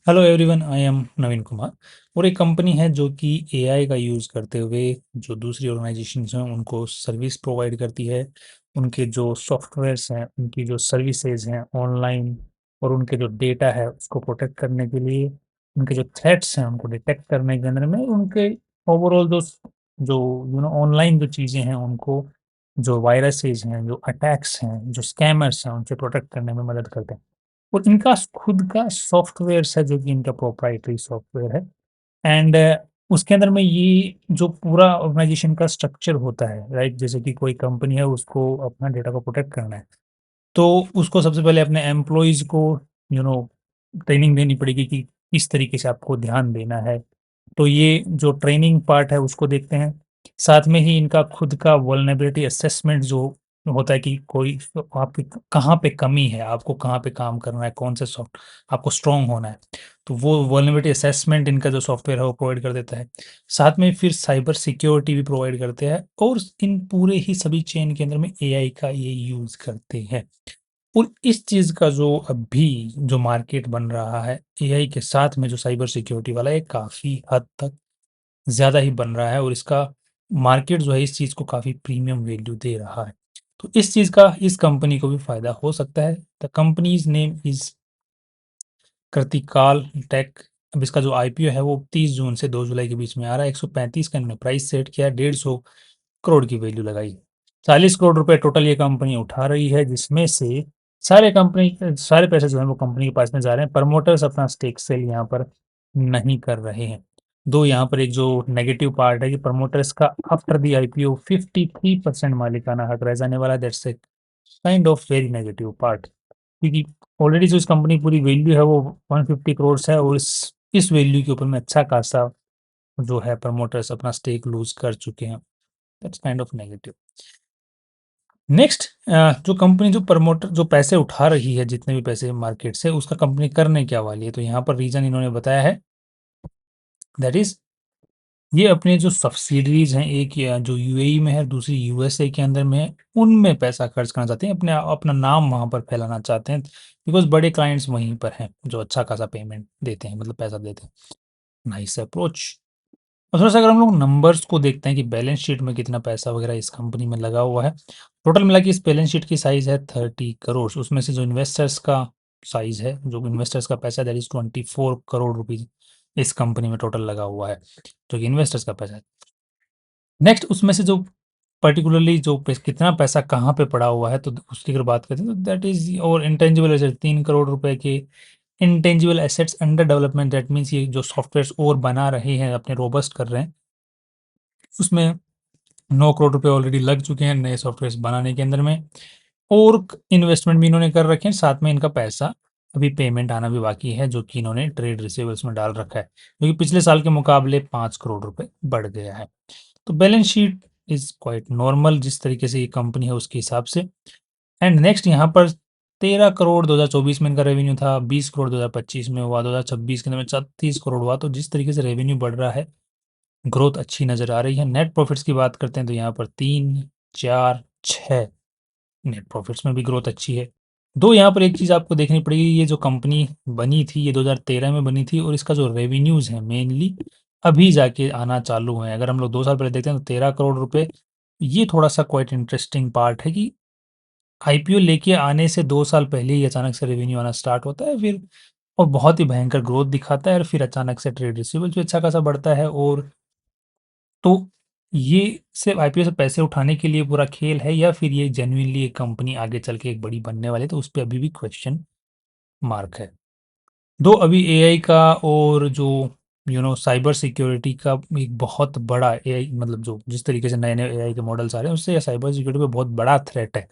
Hello everyone, I am नवीन कुमार। और एक company है जो कि एआई का यूज़ करते हुए जो दूसरी ऑर्गेनाइजेशंस हैं उनको सर्विस प्रोवाइड करती है। उनके जो सॉफ्टवेयर्स हैं, उनकी जो सर्विसेज हैं ऑनलाइन, और उनके जो डेटा है उसको प्रोटेक्ट करने के लिए, उनके जो थ्रेट्स हैं उनको डिटेक्ट करने के अंदर में, उनके ओवरऑल जो जो ऑनलाइन जो चीज़ें हैं उनको, जो वायरसेस हैं, जो अटैक्स हैं, जो स्कैमर्स हैं, उनसे प्रोटेक्ट करने में मदद करते हैं। और इनका खुद का सॉफ्टवेयर्स है जो कि इनका प्रोप्राइटरी सॉफ्टवेयर है। एंड उसके अंदर में ये जो पूरा ऑर्गेनाइजेशन का स्ट्रक्चर होता है, राइट? जैसे कि कोई कंपनी है, उसको अपना डेटा को प्रोटेक्ट करना है, तो उसको सबसे पहले अपने एम्प्लॉइज़ को यू नो ट्रेनिंग देनी पड़ेगी कि किस तरीके से आपको ध्यान देना है। तो ये जो ट्रेनिंग पार्ट है उसको देखते हैं। साथ में ही इनका खुद का वल्नरेबिलिटी असेसमेंट जो होता है कि कोई आपकी कहाँ पे कमी है, आपको कहाँ पे काम करना है, कौन से सॉफ्ट आपको स्ट्रॉन्ग होना है। तो वो वल्नरेबिलिटी असेसमेंट इनका जो सॉफ्टवेयर है वो प्रोवाइड कर देता है। साथ में फिर साइबर सिक्योरिटी भी प्रोवाइड करते हैं, और इन पूरे ही सभी चेन के अंदर में एआई का ये यूज़ करते हैं। और इस चीज़ का जो अभी जो मार्केट बन रहा है एआई के साथ में, जो साइबर सिक्योरिटी वाला है, ये काफ़ी हद तक ज़्यादा ही बन रहा है, और इसका मार्केट जो है इस चीज़ को काफ़ी प्रीमियम वैल्यू दे रहा है। तो इस चीज़ का इस कंपनी को भी फ़ायदा हो सकता है। The company's name is Kritikal tech. अब इसका जो आईपीओ है वो 30 जून से 2 जुलाई के बीच में आ रहा है। 135 का इन्होंने प्राइस सेट किया, 150 करोड़ की वैल्यू लगाई। 40 करोड़ रुपए टोटल ये कंपनी उठा रही है, जिसमें से सारे पैसे जो हैं वो कंपनी के पास में जा रहे हैं। प्रमोटर्स अपना स्टेक सेल यहाँ पर नहीं कर रहे हैं। दो यहाँ पर एक जो नेगेटिव पार्ट है कि प्रमोटर्स का आफ्टर द आईपीओ 53% मालिकाना हक रह जाने वाला है। That's a kind of very negative part, क्योंकि ऑलरेडी जो इस कंपनी की पूरी वैल्यू है वो 150 करोड़ है, और इस वैल्यू के ऊपर में अच्छा खासा जो है प्रमोटर्स अपना स्टेक लूज़ कर चुके हैं। That's kind of negative. Next, जो कंपनी जो प्रमोटर जो पैसे उठा रही है, जितने भी पैसे मार्केट से, उसका कंपनी करने क्या वाली है, तो यहाँ पर रीज़न इन्होंने बताया है, दैट इज़ ये अपने जो सब्सिडरीज़ हैं, एक या जो यूएई में है, दूसरी यूएसए के अंदर में है, उनमें पैसा खर्च करना चाहते हैं, अपना नाम वहाँ पर फैलाना चाहते हैं, बिकॉज़ बड़े क्लाइंट्स वहीं पर हैं, जो अच्छा खासा पेमेंट देते हैं, मतलब पैसा देते हैं। Nice approach. और थोड़ा-सा अगर हम लोग नंबर्स को देखते हैं कि बैलेंस शीट में कितना पैसा वगैरह इस कंपनी में लगा हुआ है। टोटल मिला के इस बैलेंस शीट की साइज़ है 30 करोड़। उसमें से जो इन्वेस्टर्स का साइज़ है, जो इन्वेस्टर्स का पैसा है, दैट इज़ 24 करोड़ रुपीज़ इस कंपनी में टोटल लगा हुआ है, जो कि इन्वेस्टर्स का पैसा है। नेक्स्ट, उसमें से जो पर्टिकुलरली जो कितना पैसा कहाँ पे पड़ा हुआ है, तो उसकी अगर बात करें तो दैट इज़ और इंटेंजिबल एसेट 3 करोड़ रुपए के intangible assets under development. That means ये जो सॉफ्टवेयर्स और बना रहे हैं, अपने रोबस्ट कर रहे हैं, उसमें 9 करोड़ रुपए ऑलरेडी लग चुके हैं नए सॉफ्टवेयर्स बनाने के अंदर में, और इन्वेस्टमेंट भी इन्होंने कर रखे हैं। साथ में इनका पैसा अभी पेमेंट आना भी बाकी है, जो कि इन्होंने ट्रेड रिसीवेबल्स में डाल रखा है, जो कि पिछले साल के मुकाबले 5 करोड़ रुपए बढ़ गया है। तो balance sheet is quite normal, जिस तरीके से ये कंपनी है उसके हिसाब से। एंड नेक्स्ट, यहाँ पर 13 करोड़ 2024 में इनका रेवेन्यू था, 20 करोड़ 2025 में हुआ, 2026 के अंदर में 36 करोड़ हुआ। तो जिस तरीके से रेवेन्यू बढ़ रहा है, ग्रोथ अच्छी नज़र आ रही है। नेट प्रॉफिट्स की बात करते हैं तो यहाँ पर 3, 4, 6 नेट प्रॉफिट्स में भी ग्रोथ अच्छी है। दो यहाँ पर एक चीज़ आपको देखनी पड़ेगी, ये जो कंपनी बनी थी ये 2013 में बनी थी, और इसका जो रेवेन्यूज़ है मेनली अभी जाके आना चालू हुए हैं। अगर हम लोग 2 साल पहले देखते हैं तो 13 करोड़ रुपए, ये थोड़ा-सा क्वाइट इंटरेस्टिंग पार्ट है कि आईपीओ लेके आने से 2 साल पहले ही अचानक से रेवेन्यू आना स्टार्ट होता है, फिर और बहुत ही भयंकर ग्रोथ दिखाता है, और फिर अचानक से ट्रेड रिसीवेबल्स भी अच्छा खासा बढ़ता है। और तो ये सिर्फ़ आईपीओ से पैसे उठाने के लिए पूरा खेल है, या फिर ये जेनुइनली एक कंपनी आगे चल के एक बड़ी बनने वाली है, तो उस पे अभी भी क्वेश्चन मार्क है। दो अभी एआई का और जो साइबर सिक्योरिटी का एक बहुत बड़ा एआई, मतलब जो जिस तरीके से नए-नए एआई के मॉडल्स आ रहे हैं, उससे साइबर सिक्योरिटी पे बहुत बड़ा थ्रेट है,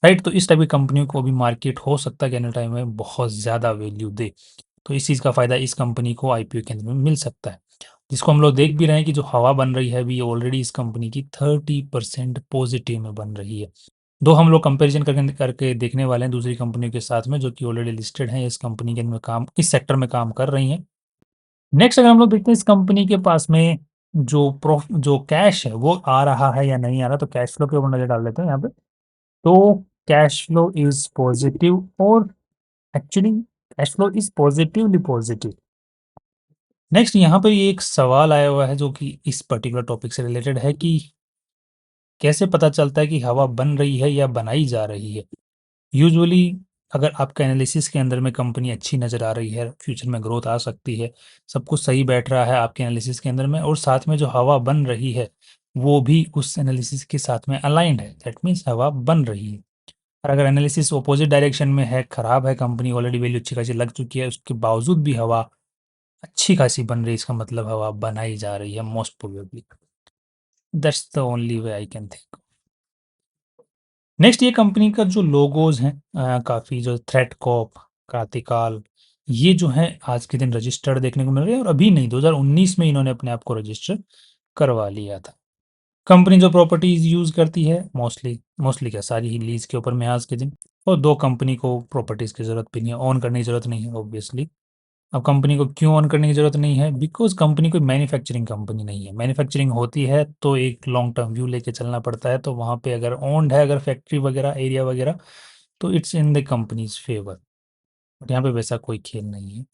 राइट? तो इस टाइप की कंपनियों को अभी मार्केट हो सकता है कि आने टाइम में बहुत ज़्यादा वैल्यू दे। तो इस चीज़ का फ़ायदा इस कंपनी को आईपीओ के अंदर में मिल सकता है। जिसको हम लोग देख भी रहे हैं कि जो हवा बन रही है अभी, ऑलरेडी इस कंपनी की 30% पॉजिटिव में बन रही है। दो हम लोग कंपैरिज़न करके करके देखने वाले हैं दूसरी कंपनियों के साथ में, जो कि ऑलरेडी लिस्टेड हैं, इस कंपनी के अंदर काम इस सेक्टर में काम कर रही हैं। नेक्स्ट, अगर हम लोग देखते हैं इस कंपनी के पास में जो कैश है वो आ रहा है या नहीं आ रहा, तो कैश फ्लो के ऊपर नज़र डाल लेते हैं यहाँ पे। तो कैश फ्लो इज़ पॉजिटिव, और actually cash flow is positively positive. Next यहाँ पर ये एक सवाल आया हुआ है जो कि इस पर्टिकुलर टॉपिक से रिलेटेड है कि कैसे पता चलता है कि हवा बन रही है या बनाई जा रही है? यूजुअली अगर आपका एनालिसिस के अंदर में कंपनी अच्छी नज़र आ रही है, फ्यूचर में ग्रोथ आ सकती है, सब कुछ सही बैठ रहा है आपके एनालिसिस के अंदर में और साथ में जो हवा बन रही है, वो भी उस एनालिसिस के साथ में अलाइन्ड है, दैट मीन्स हवा बन रही है। और अगर एनालिसिस अपोज़िट डायरेक्शन में है, खराब है, कंपनी ऑलरेडी वैल्यू अच्छी खासी लग चुकी है, उसके बावजूद भी हवा अच्छी खासी बन रही है, इसका मतलब हवा बनाई जा रही है most probably. That's the only way I can think. Next ये कंपनी का जो लोगोज़ हैं काफ़ी जो थ्रेडकॉर्प, क्रांतिकाल, ये जो हैं आज के दिन रजिस्टर्ड देखने को मिल रहे हैं और अभी नहीं 2019 में इन्होंने अपने आप को रजिस्टर करवा लिया था। कंपनी जो प्रॉपर्टीज़ यूज़ करती है मोस्टली मोस्टली क्या सारी ही लीज़ के ऊपर में है आज के दिन और 2 कंपनी को प्रॉपर्टीज़ की ज़रूरत भी नहीं है, ओन करने की ज़रूरत नहीं है ऑब्वियसली। अब कंपनी को क्यों ऑन करने की ज़रूरत नहीं है? बिकॉज़ कंपनी कोई मैन्युफैक्चरिंग कंपनी नहीं है। मैन्युफैक्चरिंग होती है तो एक लॉन्ग टर्म व्यू लेके चलना पड़ता है, तो वहाँ पे अगर ओन्ड है अगर फैक्ट्री वगैरह, एरिया वगैरह, तो it's in the companies favour. But यहाँ पे वैसा कोई खेल नहीं है।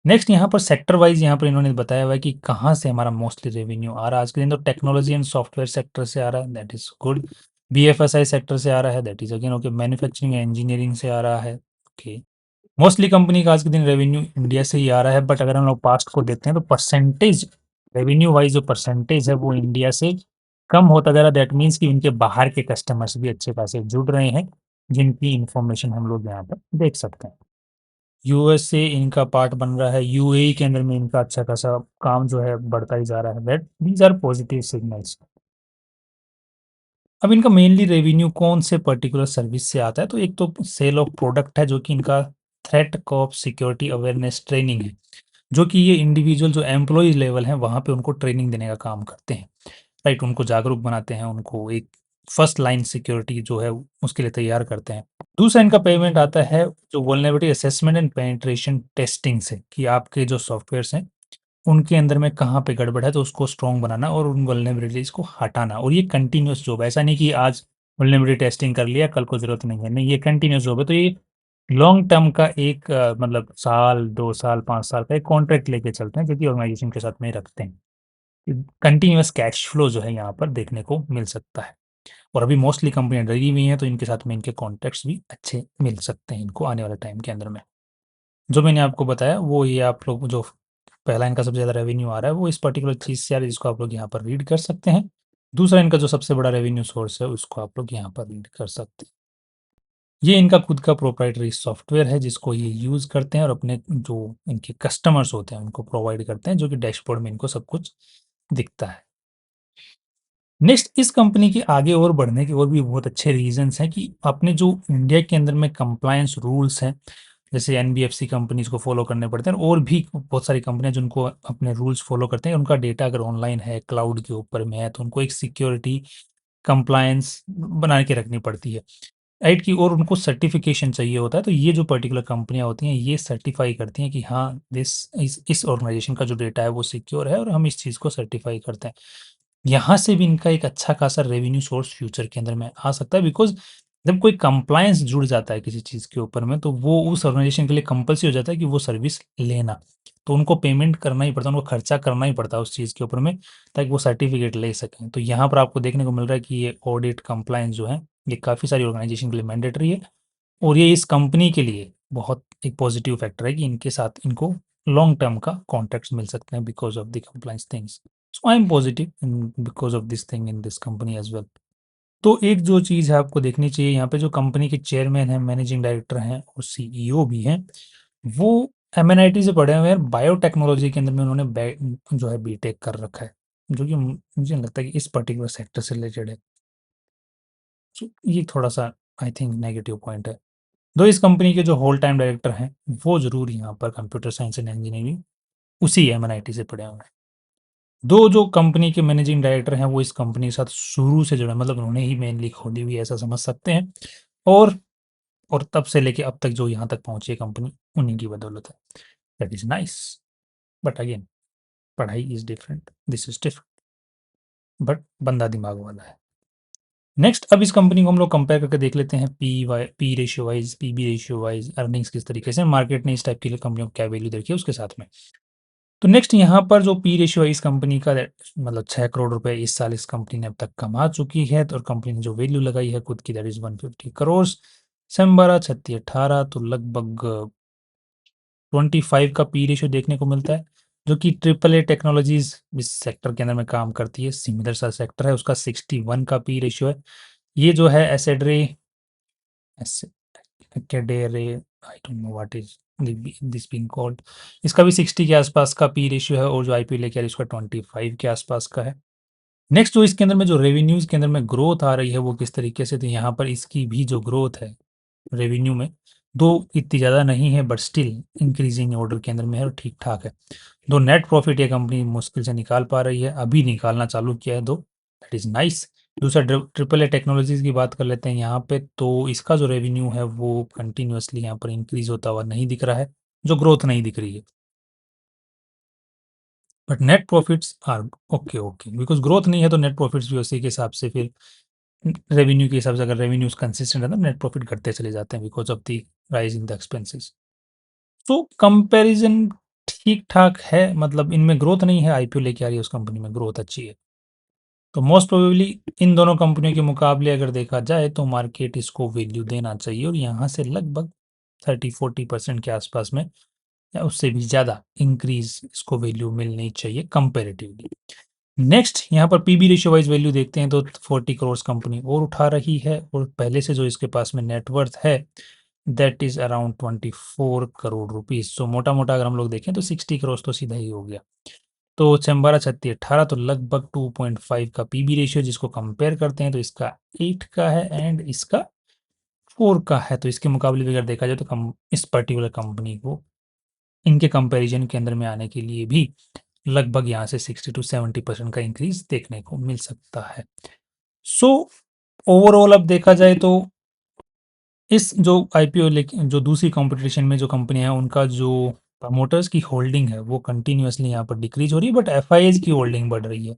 नेक्स्ट यहाँ पर सेक्टर वाइज़ यहाँ पर इन्होंने बताया हुआ है कि कहाँ से हमारा मोस्टली रेवेन्यू आ रहा है। आज के दिन तो टेक्नोलॉजी एंड सॉफ्टवेयर सेक्टर से आ रहा है, that is good. BFSI sector से आ रहा है, that is again okay. Manufacturing and engineering से आ रहा है, ओके। मोस्टली कंपनी का आज के दिन रेवेन्यू इंडिया से ही आ रहा है, बट अगर हम लोग पास्ट को देखते हैं तो परसेंटेज रेवेन्यू वाइज जो परसेंटेज है वो इंडिया से कम होता जा रहा है। दैट मीन्स कि उनके बाहर के कस्टमर्स भी अच्छे खासे जुड़ रहे हैं, जिनकी इंफॉर्मेशन हम लोग यहाँ पर देख सकते हैं। यूएस से इनका पार्ट बन रहा है, यूएई के अंदर में इनका अच्छा खासा काम जो है बढ़ता ही जा रहा है। That these are positive signals. अब इनका मेनली रेवेन्यू कौन से पर्टिकुलर सर्विस से आता है, तो एक तो सेल ऑफ प्रोडक्ट है जो कि इनका threat cop security awareness training है, जो कि ये इंडिविजुअल जो एम्प्लॉइज लेवल हैं वहाँ पे उनको ट्रेनिंग देने का काम करते हैं, राइट। उनको जागरूक बनाते हैं, उनको एक फर्स्ट लाइन सिक्योरिटी जो है उसके लिए तैयार करते हैं। दूसरा इनका पेमेंट आता है जो vulnerability assessment and penetration testing से, कि आपके जो सॉफ्टवेयर्स हैं उनके अंदर में कहाँ पे गड़बड़ है तो उसको स्ट्रॉन्ग बनाना और उन वल्नरेबिलिटीज़ को हटाना। और ये कंटिन्यूअस जॉब है, ऐसा नहीं कि आज वल्नरेबिलिटी टेस्टिंग कर लिया, कल को ज़रूरत नहीं है, नहीं, ये कंटिन्यूअस जॉब है। तो ये लॉन्ग टर्म का एक मतलब साल, 2 साल, 5 साल का एक कॉन्ट्रैक्ट लेके चलते हैं, जो कि ऑर्गेनाइज़ेशन के साथ में रखते हैं। कंटिन्यूअस कैश फ्लो जो है यहाँ पर देखने को मिल सकता है और अभी मोस्टली कंपनियाँ डरी हुई हैं, तो इनके साथ में इनके कॉन्ट्रैक्ट्स भी अच्छे मिल सकते हैं इनको आने वाले टाइम के अंदर में। जो मैंने आपको बताया वो ये आप लोग जो पहला इनका सबसे ज़्यादा रेवेन्यू आ रहा है वो इस पर्टिकुलर चीज़ से आ रहा है, जिसको आप लोग यहाँ पर रीड कर सकते हैं। दूसरा इनका जो सबसे बड़ा रेवेन्यू सोर्स है उसको आप लोग यहाँ पर रीड कर सकते हैं। ये इनका खुद का प्रोप्राइटरी सॉफ्टवेयर है जिसको ये यूज़ करते हैं और अपने जो इनके कस्टमर्स होते हैं उनको प्रोवाइड करते हैं, जो कि डैशबोर्ड में इनको सब कुछ दिखता है। नेक्स्ट इस कंपनी के आगे और बढ़ने के और भी बहुत अच्छे रीज़न्स हैं कि अपने जो इंडिया के अंदर में कंप्लायंस रूल्स हैं, जैसे एनबीएफसी कंपनीज़ को फ़ॉलो करने पड़ते हैं और भी बहुत सारी कंपनियाँ जिनको अपने रूल्स फ़ॉलो करते हैं। उनका डेटा अगर ऑनलाइन है, क्लाउड के ऊपर में है, तो उनको एक सिक्योरिटी कंप्लायंस बना के रखनी पड़ती है, राइट। कि और उनको सर्टिफ़िकेशन चाहिए होता है, तो ये जो पर्टिकुलर कंपनियाँ होती हैं, ये सर्टिफ़ाई करती हैं कि हाँ, दिस इस ऑर्गनाइज़ेशन का जो डेटा है वो सिक्योर है और हम इस चीज़ को सर्टिफ़ाई करते हैं। यहाँ से भी इनका एक अच्छा खासा रेवेन्यू सोर्स फ्यूचर के अंदर में आ सकता है, बिकॉज़ जब कोई कंप्लायंस जुड़ जाता है किसी चीज़ के ऊपर में, तो वो उस ऑर्गनाइज़ेशन के लिए कंपल्सरी हो जाता है कि वो सर्विस लेना। तो उनको पेमेंट करना ही पड़ता है, उनको खर्चा करना ही पड़ता है उस चीज़ के ऊपर में, ताकि वो सर्टिफ़िकेट ले सकें। तो यहाँ पर आपको देखने को मिल रहा है कि ये ऑडिट कंप्लायंस जो है, ये काफ़ी सारी ऑर्गनाइज़ेशन के लिए मैंडेटरी है और ये इस कंपनी के लिए बहुत एक पॉजिटिव फैक्टर है कि इनके साथ इनको लॉन्ग टर्म का कॉन्ट्रैक्ट्स मिल सकते हैं because of the compliance things. So I am positive in because of this thing in this company as well. तो एक जो चीज़ है आपको देखनी चाहिए यहाँ पे, जो कंपनी के चेयरमैन हैं, मैनेजिंग डायरेक्टर हैं और सीईओ भी हैं, वो एमएनआईटी से पढ़े हुए हैं। बायोटेक्नोलॉजी के अंदर में उन्होंने जो है बीटेक कर रखा है, जो कि मुझे नहीं लगता कि इस पर्टिकुलर सेक्टर से रिलेटेड है। सो ये थोड़ा-सा आई थिंक नेगेटिव पॉइंट है। दो इस कंपनी के जो होल टाइम डायरेक्टर हैं, वो ज़रूर यहाँ पर कंप्यूटर साइंस एंड इंजीनियरिंग उसी एमएनआईटी से पढ़े हुए हैं। दो जो कंपनी के मैनेजिंग डायरेक्टर हैं, वो इस कंपनी के साथ शुरू से जुड़े, मतलब उन्होंने ही मेनली खोली हुई है, ऐसा समझ सकते हैं। और और तब से लेके अब तक जो यहाँ तक पहुँची है कंपनी, उन्हीं की बदौलत है। That is nice, but again पढ़ाई is different, this is different, but बंदा दिमाग वाला है। नेक्स्ट अब इस कंपनी को हम लोग कंपेयर करके देख लेते हैं P ratio wise, PB ratio wise, earnings किस तरीके से, मार्केट ने इस टाइप की कंपनियों को क्या वैल्यू दे रखी है उसके साथ में। तो नेक्स्ट यहाँ पर जो पी रेशियो है इस कंपनी का मतलब 6 करोड़ रुपए इस साल इस कंपनी ने अब तक कमा चुकी है। तो कंपनी ने जो वैल्यू लगाई है खुद की दैट इज 150 करोड़। सितंबर 36 18 तो लगभग 25 का पी रेशियो देखने को मिलता है, जो कि ट्रिपल ए टेक्नोलॉजीज इस सेक्टर के अंदर में काम करती है, सिमिलर सा सेक्टर है, उसका 61 का पी रेशियो है। ये जो है एसेडरे कैडेरे I don't know what is this being called, इसका भी 60 के आसपास का पी रेशियो है और जो आईपीओ लेके आ रही है उसका 25 के आसपास का है। नेक्स्ट जो इसके अंदर में जो रेवेन्यूज के अंदर में ग्रोथ आ रही है वो किस तरीके से, तो यहाँ पर इसकी भी जो ग्रोथ है रेवेन्यू में, दो इतनी ज़्यादा नहीं है बट स्टिल इंक्रीजिंग ऑर्डर के अंदर में है और ठीक ठाक है। दो नेट प्रॉफिट ये कंपनी मुश्किल से निकाल पा रही है, अभी निकालना चालू किया है दो, दैट इज़ नाइस। दूसरा ट्रिपल ए टेक्नोलॉजीज की बात कर लेते हैं यहाँ पे, तो इसका जो रेवेन्यू है वो कंटिन्यूअसली यहाँ पर इंक्रीज होता हुआ नहीं दिख रहा है, जो ग्रोथ नहीं दिख रही है, but net profits are okay okay, because growth नहीं है तो नेट प्रॉफिट्स भी उसी के हिसाब से फिर रेवेन्यू के हिसाब से, अगर रेवेन्यूज कंसिस्टेंट है तो नेट प्रॉफिट घटते चले जाते हैं because of the rise in the expenses. तो कंपैरिजन ठीक ठाक है, मतलब इनमें ग्रोथ नहीं है, आईपीओ लेके आ रही है उस कंपनी में ग्रोथ अच्छी है। तो मोस्ट प्रोबेबली इन दोनों कंपनियों के मुकाबले अगर देखा जाए तो मार्केट इसको वैल्यू देना चाहिए और यहाँ से लगभग 30-40% के आसपास में या उससे भी ज़्यादा इंक्रीज इसको वैल्यू मिलनी चाहिए कंपेरेटिवली। नेक्स्ट यहाँ पर पीबी रेशियो वाइज वैल्यू देखते हैं तो 40 करोड़ कंपनी और उठा रही है और पहले से जो इसके पास में नेटवर्थ है that is around 24 crore rupees. So मोटा मोटा अगर हम लोग देखें तो 60 करोड़ तो सीधा ही हो गया। तो 6 12 36 18 तो लगभग 2.5 का पीबी रेशियो जिसको कंपेयर करते हैं तो इसका 8 का है एंड इसका 4 का है। तो इसके मुकाबले भी अगर देखा जाए तो इस पर्टिकुलर कंपनी को इनके कंपैरिजन के अंदर में आने के लिए भी लगभग यहाँ से 60 to 70% का इंक्रीज देखने को मिल सकता है। सो ओवरऑल अब देखा जाए तो इस जो आईपीओ जो दूसरी कंपटीशन में जो कंपनी है उनका जो प्रमोटर्स की होल्डिंग है वो कंटिन्यूअसली यहाँ पर डिक्रीज हो रही है, बट एफआईएज की होल्डिंग बढ़ रही है।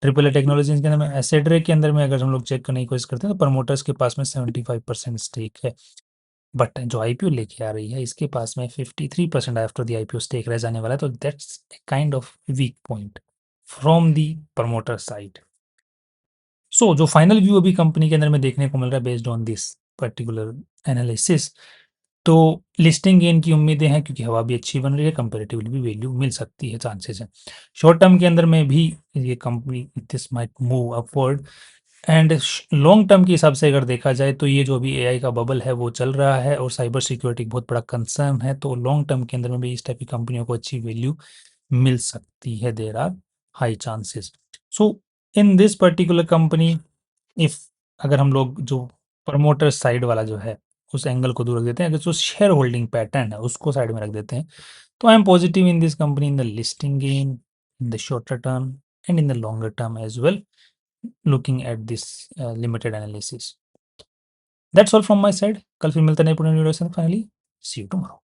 ट्रिपल ए टेक्नोलॉजीज के अंदर में एसेड्रे के अंदर में अगर हम लोग चेक करने की कोशिश करते हैं तो प्रमोटर्स के पास में 75% स्टेक है, बट जो आईपीओ लेके आ रही है इसके पास में 53% आफ्टर द आईपीओ स्टेक रह जाने वाला है, तो that's kind of weak point from the promoter side. So जो फाइनल व्यू अभी कंपनी के अंदर में देखने को मिल रहा है based on this particular analysis, तो लिस्टिंग गेन की उम्मीदें हैं क्योंकि हवा भी अच्छी बन रही है, कंपेरेटिवली भी वैल्यू मिल सकती है, चांसेस है। शॉर्ट टर्म के अंदर में भी ये company this might move upward and long term के हिसाब से अगर देखा जाए तो ये जो अभी एआई का बबल है वो चल रहा है और साइबर सिक्योरिटी बहुत बड़ा कंसर्न है, तो लॉन्ग टर्म के अंदर में भी इस टाइप की कंपनियों को अच्छी वैल्यू मिल सकती है, there are high chances. So in this particular company if अगर हम लोग जो प्रमोटर साइड वाला जो है उस एंगल को दूर रख देते हैं, अगर जो शेयर होल्डिंग पैटर्न है उसको साइड में रख देते हैं, तो I am positive in this company in the listing gain in the shorter term and in the longer term as well, looking at this limited analysis. That's all from my side. कल फिर मिलते हैं नए video से, finally C you tomorrow.